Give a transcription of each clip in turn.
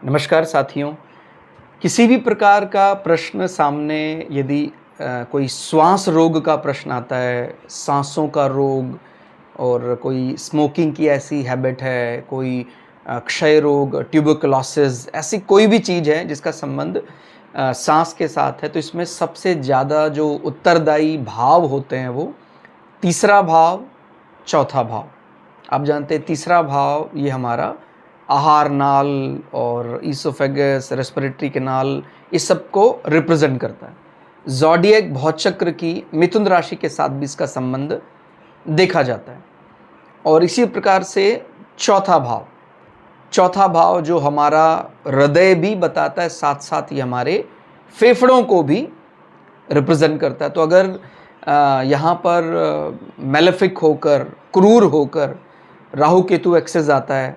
नमस्कार साथियों। किसी भी प्रकार का प्रश्न सामने यदि कोई श्वास रोग का प्रश्न आता है, सांसों का रोग और कोई स्मोकिंग की ऐसी हैबिट है, कोई क्षय रोग, ट्यूबरकुलोसिस ऐसी कोई भी चीज़ है जिसका संबंध सांस के साथ है, तो इसमें सबसे ज़्यादा जो उत्तरदायी भाव होते हैं वो तीसरा भाव, चौथा भाव। आप जानते हैं तीसरा भाव ये हमारा आहार नाल और ईसोफेगस, रेस्पिरेटरी कैनाल इस सब को रिप्रेजेंट करता है। ज़ोडिएक भौचक्र की मिथुन राशि के साथ भी इसका संबंध देखा जाता है। और इसी प्रकार से चौथा भाव जो हमारा हृदय भी बताता है, साथ साथ ही हमारे फेफड़ों को भी रिप्रेजेंट करता है। तो अगर यहाँ पर मैलेफिक होकर, क्रूर होकर राहु केतु एक्सेस आता है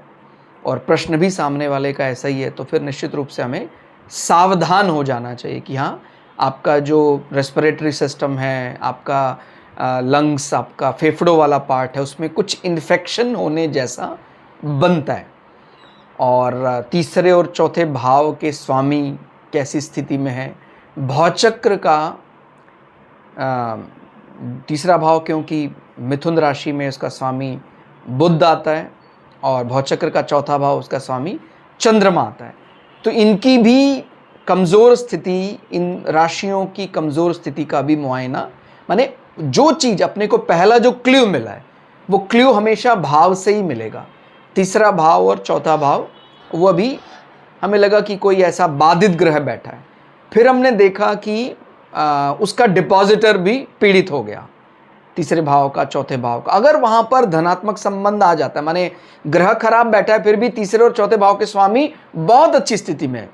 और प्रश्न भी सामने वाले का ऐसा ही है, तो फिर निश्चित रूप से हमें सावधान हो जाना चाहिए कि हाँ, आपका जो रेस्पिरेटरी सिस्टम है, आपका लंग्स, आपका फेफड़ों वाला पार्ट है, उसमें कुछ इन्फेक्शन होने जैसा बनता है। और तीसरे और चौथे भाव के स्वामी कैसी स्थिति में है, भौचक्र का तीसरा भाव, क्योंकि मिथुन राशि में इसका स्वामी बुध आता है और भौचक्र का चौथा भाव उसका स्वामी चंद्रमा आता है। तो इनकी भी कमज़ोर स्थिति, इन राशियों की कमज़ोर स्थिति का भी मुआयना, माने जो चीज़ अपने को पहला जो क्ल्यू मिला है वो क्ल्यू हमेशा भाव से ही मिलेगा। तीसरा भाव और चौथा भाव वो अभी हमें लगा कि कोई ऐसा बाधित ग्रह बैठा है, फिर हमने देखा कि उसका डिपॉजिटर भी पीड़ित हो गया, तीसरे भाव का, चौथे भाव का। अगर वहाँ पर धनात्मक संबंध आ जाता है, माने ग्रह खराब बैठा है फिर भी तीसरे और चौथे भाव के स्वामी बहुत अच्छी स्थिति में है,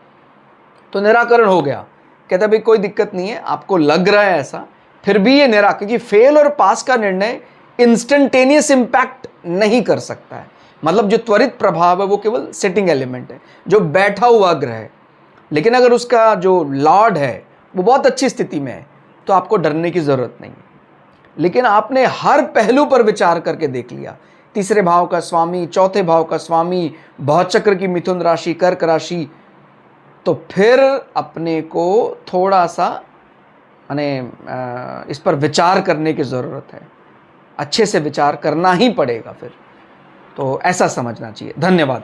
तो निराकरण हो गया। कहता भाई कोई दिक्कत नहीं है, आपको लग रहा है ऐसा, फिर भी ये क्योंकि फेल और पास का निर्णय इंस्टेंटेनियस इंपैक्ट नहीं कर सकता है। मतलब जो त्वरित प्रभाव है वो केवल सेटिंग एलिमेंट है, जो बैठा हुआ ग्रह है। लेकिन अगर उसका जो लॉर्ड है वो बहुत अच्छी स्थिति में है तो आपको डरने की ज़रूरत नहीं है। लेकिन आपने हर पहलू पर विचार करके देख लिया, तीसरे भाव का स्वामी, चौथे भाव का स्वामी, भौचक्र की मिथुन राशि, कर्क राशि, तो फिर अपने को थोड़ा सा इस पर विचार करने की ज़रूरत है। अच्छे से विचार करना ही पड़ेगा फिर, तो ऐसा समझना चाहिए। धन्यवाद।